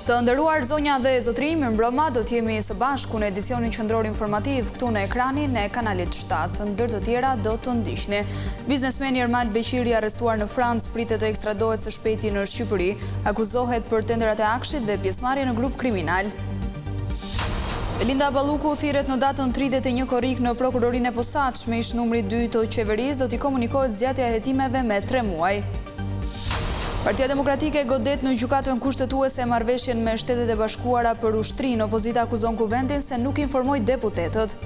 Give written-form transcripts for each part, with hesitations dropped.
Të nderuar zonja dhe zotëri, mirëmbrëma, do të jemi së bashku në edicionin qendror informativ këtu në ekranin e kanalit 7. Ndër të tjera do të ndiqni. Biznesmeni Ermal Beqiri arrestuar në Francë pritet të ekstradohet së shpejti në Shqipëri, akuzohet për tenderat e akshit dhe pjesëmarrje në grup kriminal. Belinda Balluku thirret në datën 31 korrik në prokurorinë e posaçme, ish numri 2 të qeverisë do t'i komunikohet zgjatja e hetimeve me 3 muaj. Partia Demokratike godet në gjykatën kushtetuese marrëveshjen me Shtetet e Bashkuara për ushtrinë. Opozita akuzon kuvendin se nuk informoi deputetët.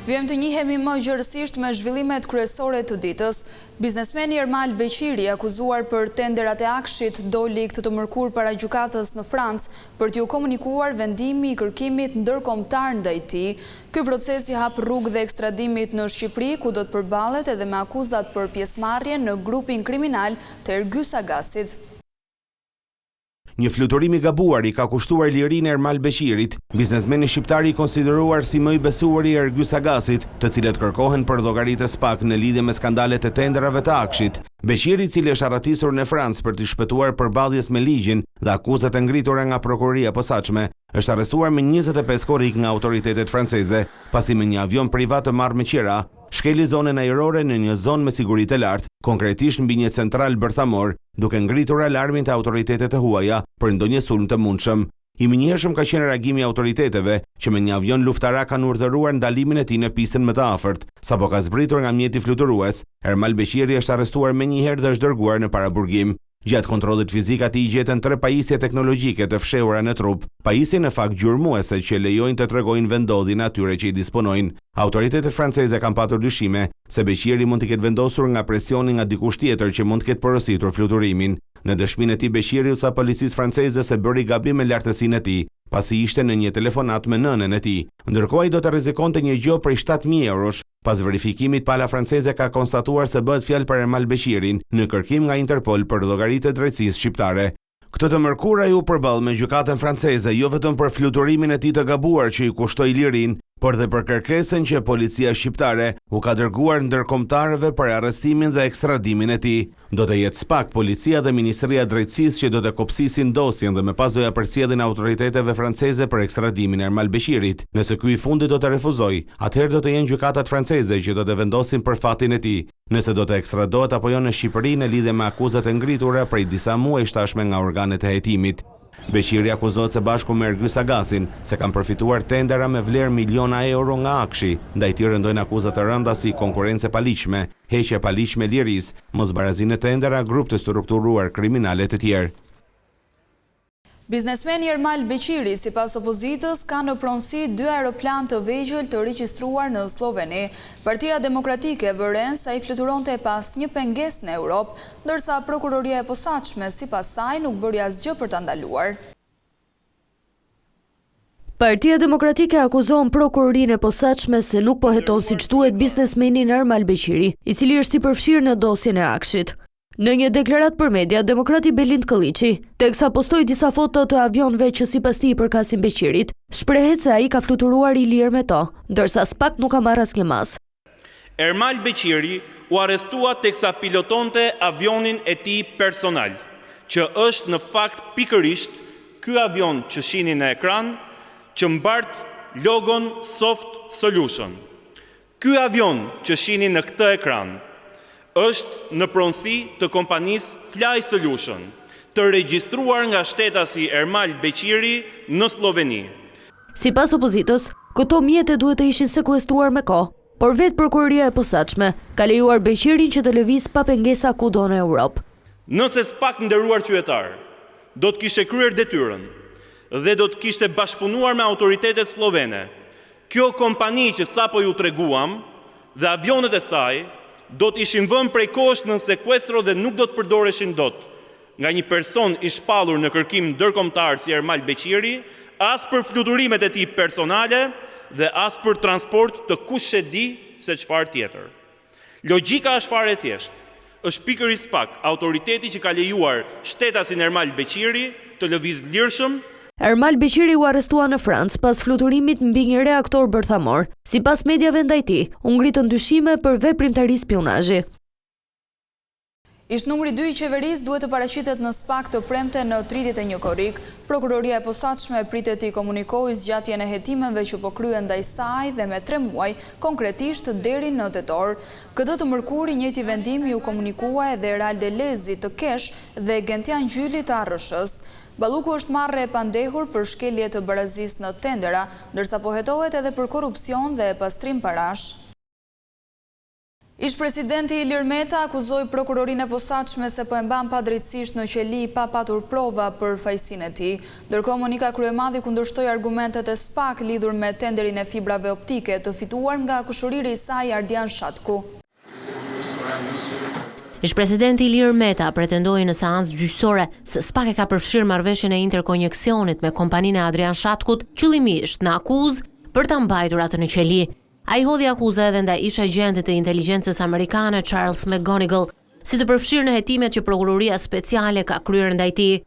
Vjem të njihemi më gjërësisht me zhvillimet kryesore të ditës. Biznesmeni Ermal Beqiri, akuzuar për tenderat e akshit, doli këtë mërkur para gjykatës në Francë për t'ju komunikuar vendimi i kërkimit ndërkombëtar ndaj tij. Ky proces i hap rrugë dhe ekstradimit në Shqipëri, ku do të përballet edhe me akuzat për pjesëmarrje në grupin kriminal të Ergjys Agasit. Një fluturim i gabuar i ka kushtuar lirinë e Ermal Beqirit, biznesmeni shqiptar i konsideruar si më i besuar i Ergjys Agasit, të cilët kërkohen për llogaritë SPAK në lidhje me skandalet e tenderave të akshit. Beqiri, i cili është arratisur në Francë për të shpëtuar përballjes me ligjin dhe akuzat e ngritura nga prokuroria e posaçme, është arrestuar me 25 korrik nga autoritetet franceze, pasi me një avion privat të marrë me qira shkeli zonën ajrore në një zonë me siguri të lartë, konkretisht mbi një central bërthamor, duke ngritur alarmin të autoritetet e huaja për ndonjë sulm të mundshëm. I minjëhershëm ka qenë reagimi i autoriteteve që me një avion luftarak kanë urdhëruar ndalimin e tij në pistën më të afërt. Sapo ka zbritur nga mjeti fluturues, Ermal Beqiri është arrestuar menjëherë dhe është dërguar në paraburgim. Gjatë kontrollit fizik ati i gjetën 3 pajisje teknologjike të fshehura në trup, pajisje në fakt gjurmuese që lejojnë të tregojnë vendodhin atyre që i disponojnë. Autoritetet franceze kanë patur dyshime se Beqiri mund të ketë vendosur nga presioni nga dikush tjetër që mund të ketë porositur fluturimin. Në dëshminë e tij Beqiri u tha policisë franceze se bëri gabim me lartësinë e tij, pasi ishte në një telefonat me nënën e tij. Ndërkohë ai do të rrezikonte një gjë prej 7.000 eurosh. Pas verifikimit, pala franceze ka konstatuar se bëhet fjalë për Ermal Beqirin në kërkim nga Interpol për llogaritë e drejtësisë shqiptare. Këtë të mërkur ai u përball me gjykatën franceze jo vetëm për fluturimin e tij të gabuar që i kushtoi lirinë, por dhe për kërkesën që policia shqiptare u ka dërguar ndërkombëtarëve për arrestimin dhe ekstradimin e tij. Do të jetë SPAK, policia dhe Ministria e Drejtësisë që do të kopësisin dosjen dhe më pas do ja përcjellin autoriteteve franceze për ekstradimin e Ermal Beqirit. Nëse ky i fundit do të refuzojë, atëherë do të jenë gjykatat franceze që do të vendosin për fatin e tij, nëse do të ekstradohet apo jo në Shqipëri në lidhje me akuzat e ngritura prej disa muajsh tashme nga organet e hetimit. Beqiri akuzohet së bashku me Ergjys Agasin se kanë përfituar tendera me vlerë miliona euro nga akshi, ndaj tij rëndojnë akuzat të rënda si konkurrencë e paligjshme, heqje e paligjshme lirisë, mosbarazinë e tendera, grup të strukturuar kriminale të tjerë. Biznesmeni Ermal Beqiri, sipas opozitës, ka në pronësi 2 aeroplan të vegjël të regjistruar në Sloveni. Partia Demokratike vëren se ai fluturonte pas një pengesë në Europë, ndërsa prokuroria e posaçme sipas saj nuk bëri asgjë për ta ndaluar. Partia Demokratike akuzon prokurorinë e posaçme se nuk po heton siç duhet biznesmenin Ermal Beqiri, i cili është i përfshirë në dosjen e akshit. Në një deklarat për media, demokrati Belind Kolliçi, teksa postoi disa foto të avionëve që sipas tij i përkasin Beqirit, shprehet se ai ka fluturuar i lirë me to, ndërsa SPAK nuk ka marrë asnjë mas. Ermal Beqiri u arrestua teksa pilotonte avionin e tij personal, që është në fakt pikërisht ky avion që shihni në ekran, që mbart logon Soft Solution. Ky avion që shihni në këtë ekran është në pronësi të kompanisë Fly Solution, të regjistruar nga shtetasi Ermal Beqiri në Sloveni. Sipas opozitës, këto mjete duhet të ishin sekuestruar me kohë, por vetë prokuroria e posaçme ka lejuar Beqirin që të lëvizë pa pengesa kudo në Europë. Nëse SPAK, nderuar qytetar, do të kishte kryer detyrën dhe do të kishte bashkëpunuar me autoritetet slovene, kjo kompani që sapo ju treguam dhe avionet e saj do të ishin vënë prej kohësh në sekuestro dhe nuk do të përdoreshin dot nga një person i shpallur në kërkim ndërkombëtar si Ermal Beqiri, as për fluturimet e tij personale dhe as për transport të kush e di se çfarë tjetër. Logjika është fare e thjeshtë. është pikërisht pak autoriteti që ka lejuar shtetasin Ermal Beqiri të lëviz lirshëm. Ermal Beqiri u arrestua në Francë pas fluturimit mbi një reaktor bërthamor. Sipas mediave ndaj tij, u ngritën dyshime për veprimtari spionazhi. Ish numri 2 i qeverisë duhet të paraqitet në SPAK të premte në 31 korrik. Prokuroria e posaçme pritet të komunikojë zgjatjen e hetimeve që po kryen ndaj saj dhe me 3 muaj, konkretisht deri në tetor. Këtë të mërkur i njëjti vendim u komunikua edhe Eralde Lezi të Kesh dhe Gentian Gjyli të Arrëshës. Balluku është marrë e pandehur për shkelje të barazisë në tendera, ndërsa po hetohet edhe për korrupsion dhe pastrim parash. Ish-presidenti Ilir Meta akuzoi prokurorinë e posaçme se po e mban padrejtësisht në qeli pa patur prova për fajsinë e tij. Ndërkohë Monika Kryemadhi kundërshtoi argumentet e SPAK lidhur me tenderin e fibrave optike të fituar nga kushëriri i saj Ardian Shatku. Ish-presidenti Ilir Meta pretendoi në seancë gjyqësore se SPAK e ka përfshirë marrëveshjen e interkoneksionit me kompaninë e Adrian Shatkut, qëllimisht në akuzë për ta mbajtur atë në qeli. Ai hodhi akuza edhe ndaj ish agentit të inteligjencës amerikane Charles McGonigal, si të përfshirë në hetimet që prokuroria speciale ka kryer ndaj tij.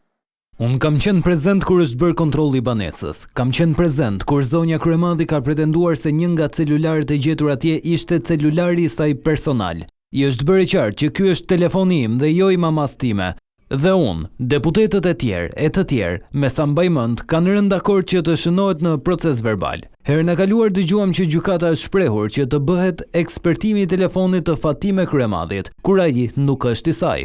Unë kam qenë prezent kur është bërë kontrolli i banesës. Kam qenë prezent kur zonja Kryemadhi ka pretenduar se një nga celularët e gjetur atje ishte celulari i saj personal. I është bërë qartë që ky është telefoni im dhe jo i mamas time. Dhe unë, deputetët e të tjerë, me sa mbaj mend, kanë rënë dakord që të shënohet në proces verbal. Herën e kaluar dëgjuam që gjykata është shprehur që të bëhet ekspertimi i telefonit të Fatime Kryemadhit, kur ai nuk është i saj.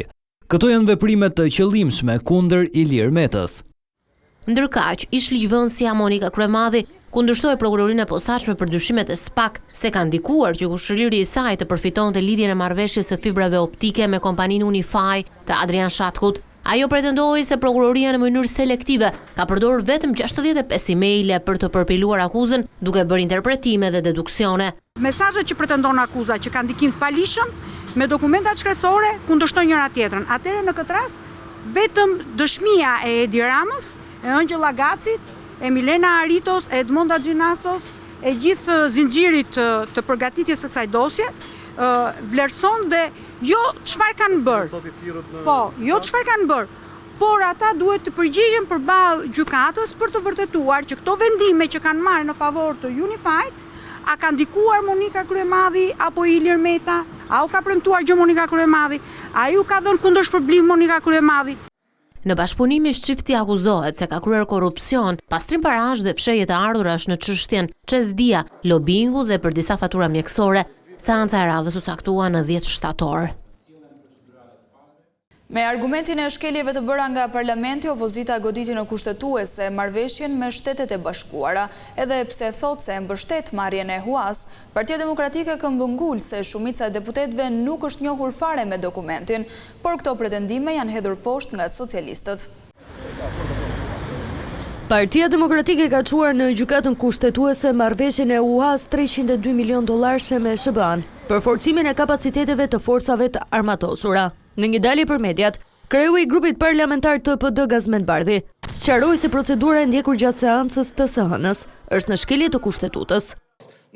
Këto janë veprime të qëllimshme kundër Ilir Metës. Ndërkaq, ish ligjvënësja Monika Kryemadhi kundërshtoi prokurorinë e posaçme për dyshimet e SPAK se ka ndikuar që kushëriri i saj të përfitonte lidhjen e marrëveshjes së fibrave optike me kompaninë Unify të Adrian Shatkut. Ajo pretendoi se prokuroria në mënyrë selektive ka përdorur vetëm 65 emaile për të përpiluar akuzën, duke bërë interpretime dhe deduksione. Mesazhet që pretendon akuza që kanë ndikim të palishëm me dokumenta shkresore kundërshtojnë njëra tjetrën. Atëherë në këtë rast vetëm dëshmia e Edi Ramës, e Angela Gacit, e Milena Aritos, e Edmonda Gjinastos, e gjithë zinxhirit të përgatitjes së kësaj dosje, vlerëson dhe jo çfarë kanë bërë. Po, jo çfarë kanë bërë, por ata duhet të përgjigjen përballë gjykatës për të vërtetuar që këto vendime që kanë marrë në favor të Unified, a ka ndikuar Monika Kryemadhi apo Ilir Meta, a u ka premtuar gjë Monika Kryemadhi, a ju ka dhënë kundërshpërblim Monika Kryemadhi. Në bashkëpunim me shqipti akuzohet se ka kryer korrupsion, pastrim parash dhe fshehje të ardhurash në çështjen çesdia, lobingu dhe për disa fatura mjekësore. Seanca e radhës u caktua në 10 shtator. Me argumentin e shkeljeve të bëra nga parlamenti, opozita goditi në kushtetuese marrëveshjen me Shtetet e Bashkuara, edhe pse thot se mbështet marrjen e Huas, Partia Demokratike këmbëngull se shumica e deputetëve nuk është njohur fare me dokumentin, por këto pretendime janë hedhur poshtë nga socialistët. Partia Demokratike ka çuar në gjykatën kushtetuese marrëveshjen e UHAS $302 milion me SBA-n për forcimin e kapaciteteve të forcave të armatosura. Në një dalje për mediat, kreu i grupit parlamentar të PD Gazmend Bardhi sqaroi se procedura e ndjekur gjatë seancës të SHN-s është në shkelje të kushtetutës.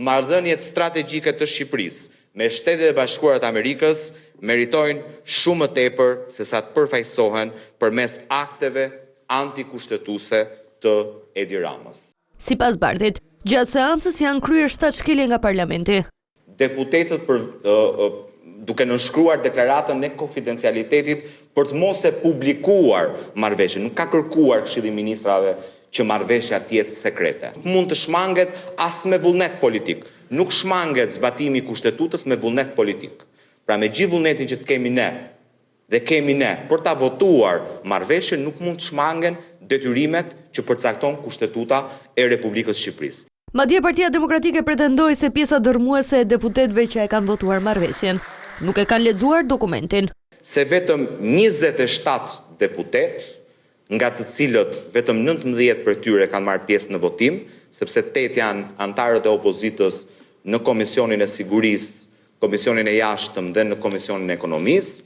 Marrëdhëniet strategjike të Shqipërisë me Shtetet e Bashkuara të Amerikës meritojnë shumë më tepër se sa të përfaqësohen përmes akteve antikushtetuese të Edi Ramës. Sipas Bardhit, gjatë seancës janë kryer 7 shkelje nga parlamenti. Deputetët duke nënshkruar deklaratën e konfidencialitetit për të mos e publikuar marrëveshjen. Nuk ka kërkuar Këshilli i Ministrave që marrëveshja të jetë sekrete. Mund të shmanget as me vullnet politik. Nuk shmanget zbatimi i kushtetutës me vullnet politik. Pra me gjithë vullnetin që kemi ne për ta votuar marrëveshjen, nuk mund të shmangen detyrimet që përcakton Kushtetuta e Republikës Shqipërisë. Madje Partia Demokratike pretendoi se pjesa dërmuese e deputetëve që e kanë votuar marrëveshjen nuk e kanë lexuar dokumentin. Se vetëm 27 deputet, nga të cilët vetëm 19 për tyre kanë marrë pjesë në votim, sepse 8 janë antarët e opozitës në Komisionin e Sigurisë, Komisionin e Jashtëm dhe në Komisionin e Ekonomisë,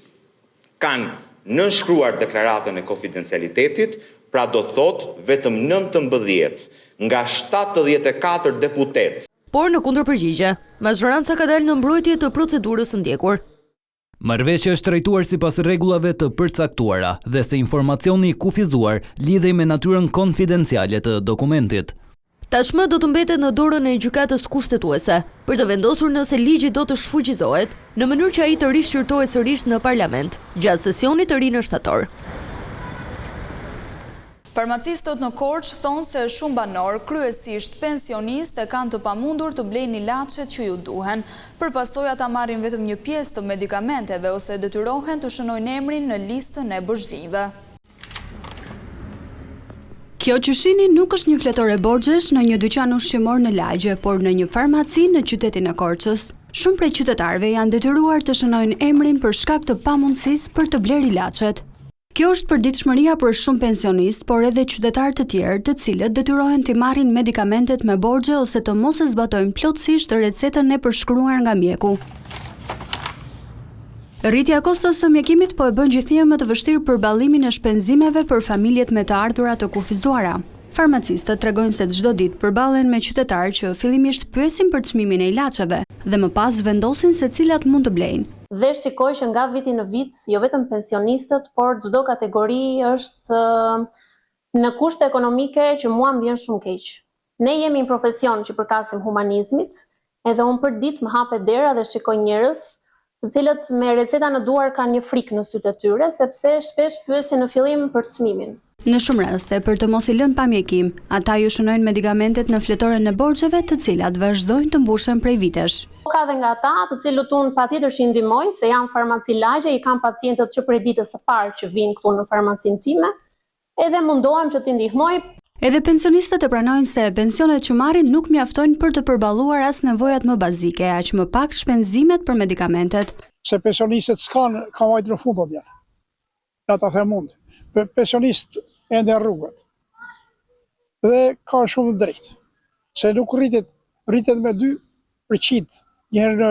kanë nënshkruar deklaratën e konfidencialitetit, pra do thot vetëm 19 nga 74 deputet. Por në kundërpërgjigje, majoranca ka dalë në mbrojtje të procedurës së ndjekur. Marrëveshja është trajtuar sipas rregullave të përcaktuara dhe se informacioni i kufizuar lidhej me natyrën konfidenciale të dokumentit. Tashmë do të mbetet në dorën e gjykatës kushtetuese për të vendosur nëse ligji do të shfuqizohet në mënyrë që ai të rishqyrtohet sërish në parlament gjatë sesionit të ri në shtator. Farmacistët në Korçë thonë se shumë banor, kryesisht pensionistë, kanë të pamundur të blejnë ilaçet që ju duhen, për pasojë ata marrin vetëm një pjesë të medikamenteve ose detyrohen të shënojnë emrin në listën e borxhlive. Kjo që shihni nuk është një fletore borxhesh në një dyqan ushqimor në lagje, por në një farmaci në qytetin e Korçës. Shumë prej qytetarëve janë detyruar të shënojnë emrin për shkak të pamundësisë për të bler ilaçet. Kjo është përditshmëria për shumë pensionistë, por edhe qytetarë të tjerë, të cilët detyrohen të marrin medikamentet me borxhe ose të mos e zbatojnë plotësisht recetën e përshkruar nga mjeku. Rritja e kostos së mjekimit po e bën gjithnjë më të vështirë përballimin e shpenzimeve për familjet me të ardhura të kufizuara. Farmacistët tregojnë se çdo ditë përballen me qytetarë që fillimisht pyesin për çmimin e ilaçeve dhe më pas vendosin se cilat mund të blejnë. Dhe shikoj që nga viti në vit, jo vetëm pensionistët, por çdo kategori është në kushte ekonomike që mua më vjen shumë keq. Ne jemi një profesion që përkasim humanizmit, edhe unë për ditë më hapet dera dhe shikoj njerëz të cilët me receta në duar kanë një frikë në sytë e tyre, sepse shpesh pyesin në fillim për çmimin. Në shumë raste, për të mos i lënë pa mjekim, ata ju shënojnë medikamentet në fletoren e borxheve, të cilat vazhdojnë të mbushen prej vitesh. Ka dhe nga ata, të cilët unë patjetër që i ndihmoj, se jam farmaci lagje, i kam pacientët që prej ditës së parë që vinë këtu në farmacinë time, edhe mundohem që t'i ndihmoj. Edhe pensionistët e pranojnë se pensionet që marrin nuk mjaftojnë për të përballuar as nevojat më bazike, aq më pak shpenzimet për medikamentet. Se pensionistët kanë vajtë në fund o djerë. Ja ta them mund. Pensionistë ende rrugët. Dhe ka shumë drejt. Se nuk rritet me 2% njëherë në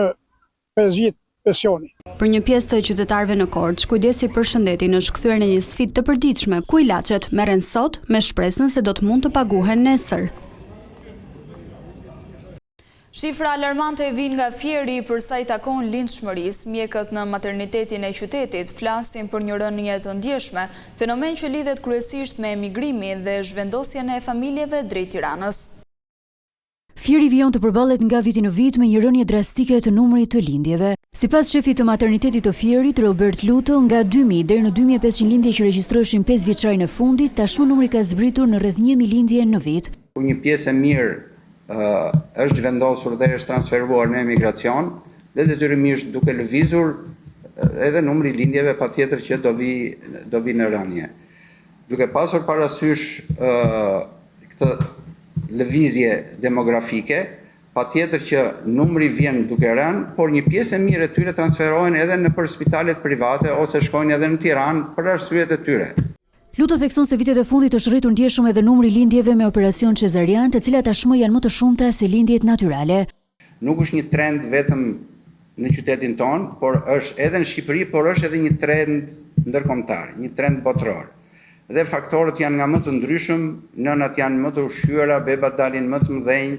5 vjet pensioni. Për një pjesë të qytetarëve në Korçë, kujdesi për shëndetin është kthyer në një sfidë të përditshme, ku ilaçet merren sot me shpresën se do të mund të paguhen nesër. Shifra alarmante vijnë nga Fieri për sa i takon lindshmërisë. Mjekët në maternitetin e qytetit flasin për një rënje të ndjeshme, fenomen që lidhet kryesisht me emigrimin dhe zhvendosjen e familjeve drejt Tiranës. Fieri vijon të përballet nga viti në vit me një rënje drastike të numrit të lindjeve. Sipas shefit të maternitetit të Fierit, Robert Luto, nga 2000 deri në 2500 lindje që regjistroheshin 5 vjeçarin e fundit, tashmë numri ka zbritur në rreth 1000 lindje në vit. Një pjesë e mirë është zhvendosur dhe është transferuar në emigracion dhe detyrimisht duke lëvizur edhe numri lindjeve patjetër që do vi në rënje. Duke pasur parasysh këtë lëvizje demografike, patjetër që numri vjen duke rënë, por një pjesë e mirë e tyre transferohen edhe në për spitalet private ose shkojnë edhe në Tiranë për arsyet e tyre. Luto thekson se vitet e fundit është rritur ndjeshëm edhe numri lindjeve me operacion cezarian, të cilat tashmë janë më të shumta se lindjet natyrale. Nuk është një trend vetëm në qytetin tonë, por është edhe në Shqipëri, por është edhe një trend ndërkombëtar, një trend botëror. Dhe faktorët janë nga më të ndryshëm, nënat janë më të ushqyera, bebat dalin më të mëdhenj,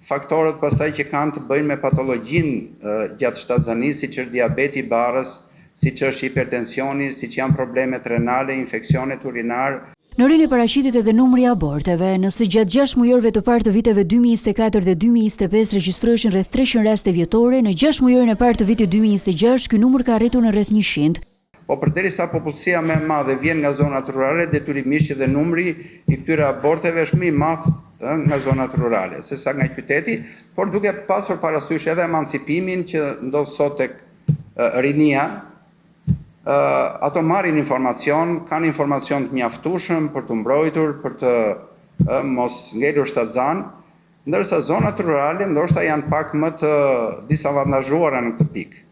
faktorët pastaj që kanë të bëjnë me patologjinë gjatë shtatzanisë, siç është diabeti i barrës, siç është hipertensioni, siç janë problemet renale, infeksionet urinar. Në rinë paraqitet edhe numri i aborteve. Nëse gjatë 6 mujorëve të parë të viteve 2024 dhe 2025 regjistroheshin rreth 300 raste vjetore, në 6 mujorin e parë të vitit 2026 ky numër ka arritur në rreth 100. Po përderisa popullsia më e madhe vjen nga zonat rurale, detyrimisht edhe numri i këtyre aborteve është më i madh nga zonat rurale, sesa nga qyteti, por duke pasur parasysh edhe emancipimin që ndodh sot tek rinia, ato marrin informacion, kanë informacion të mjaftueshëm për të mbrojtur, për të mos ngelur shtatzan, ndërsa zonat rurale ndoshta janë pak më të disavantazhuara në këtë pikë.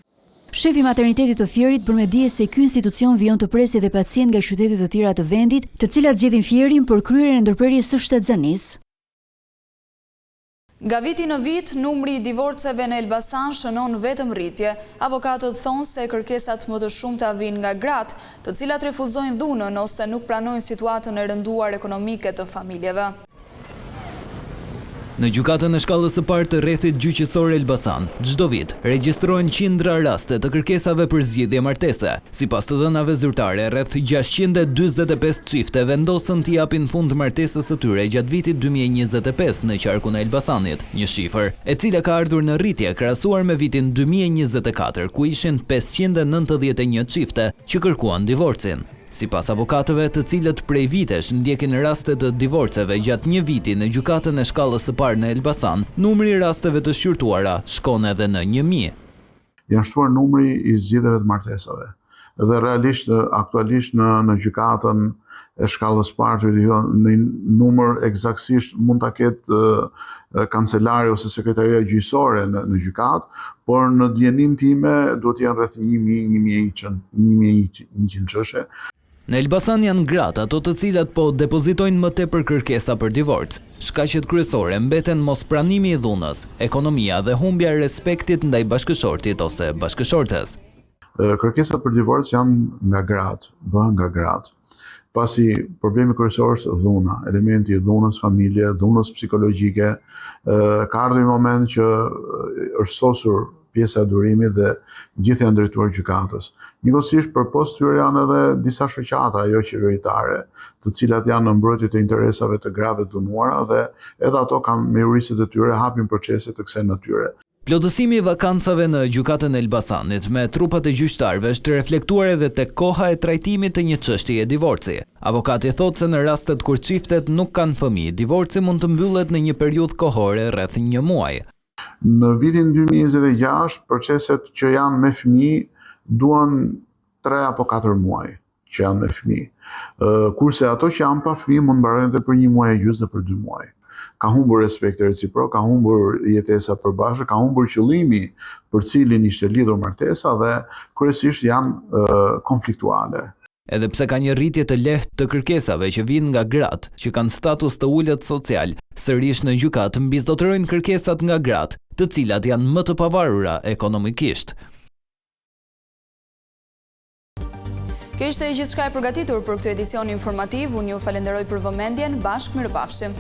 Shefi i maternitetit të Fierit bën me dije se ky institucion vijon të presë edhe pacient nga qytete të tjera të vendit, të cilat zgjedhin Fierin për kryerjen e ndërprerjes së shtatzanisë. Nga viti në vit, numri i divorceve në Elbasan shënon vetëm rritje. Avokatët thonë se kërkesat më të shumta vijnë nga gratë, të cilat refuzojnë dhunën ose nuk pranojnë situatën e rënduar ekonomike të familjeve. Në gjykatën e shkallës së parë të rrethit gjyqësor Elbasan, çdo vit regjistrohen qindra raste të kërkesave për zgjidhje martese. Sipas të dhënave zyrtare, rreth 645 çifte vendosën t'i japin fund martesës së tyre gjatë vitit 2025 në qarkun e Elbasanit, një shifër e cila ka ardhur në rritje krahasuar me vitin 2024, ku ishin 591 çifte që kërkuan divorcin. Sipas avokatëve, të cilët prej vitesh ndjekin raste të divorceve gjatë një viti në gjykatën e shkallës së parë në Elbasan, numri i rasteve të shqyrtuara shkon edhe në 1000. Janë shtuar numri i zgjidhjeve të martesave. Dhe realisht aktualisht në gjykatën e shkallës së parë në numër eksaktësisht mund ta ketë kancelari ose sekretaria gjyqësore në gjykatë, por në dijenin time duhet të jenë rreth 1100 çështje. Në Elbasan janë gratë ato të cilat po depozitojnë më tepër kërkesa për divorc. Shkaqet kryesore mbeten mospranimi i dhunës, ekonomia dhe humbja e respektit ndaj bashkëshortit ose bashkëshortes. Kërkesat për divorc janë nga gratë, bëhen nga gratë. Pasi problemi kryesor është dhuna, elementi i dhunës familje, dhunës psikologjike, ka ardhur një moment që është sosur pjesa e durimit dhe gjithë janë drejtuar gjykatës. Njëkohësisht përpos tyre janë edhe disa shoqata jo qeveritare, të cilat janë në mbrojtje të interesave të grave dhunuara dhe edhe ato kanë me juristët e tyre hapin procese të kësaj natyre. Plotësimi i vakancave në gjykatën e Elbasanit me trupat e gjyqtarëve është reflektuar edhe tek koha e trajtimit të një çështjeje divorci. Avokati thotë se në rastet kur çiftet nuk kanë fëmijë, divorci mund të mbyllet në një periudhë kohore rreth 1 muaji. Në vitin 2026, proceset që janë me fëmijë duan 3 apo 4 muaj që janë me fëmijë. Kurse ato që janë pa fëmijë mund mbarojnë edhe për 1 muaj e gjysmë dhe për 2 muaj. Ka humbur respekti reciprok, ka humbur jetesa përbashkët, ka humbur qëllimi për cilin ishte lidhur martesa dhe kryesisht janë konfliktuale. Edhe pse ka një rritje të lehtë të kërkesave që vijnë nga gratë që kanë status të ulët social, sërish në gjykatë mbizotërojnë kërkesat nga gratë, të cilat janë më të pavarura ekonomikisht. Kjo ishte gjithçka e përgatitur për këtë edicion informativ. Unë ju falenderoj për vëmendjen. Bashkë mirëpafshim.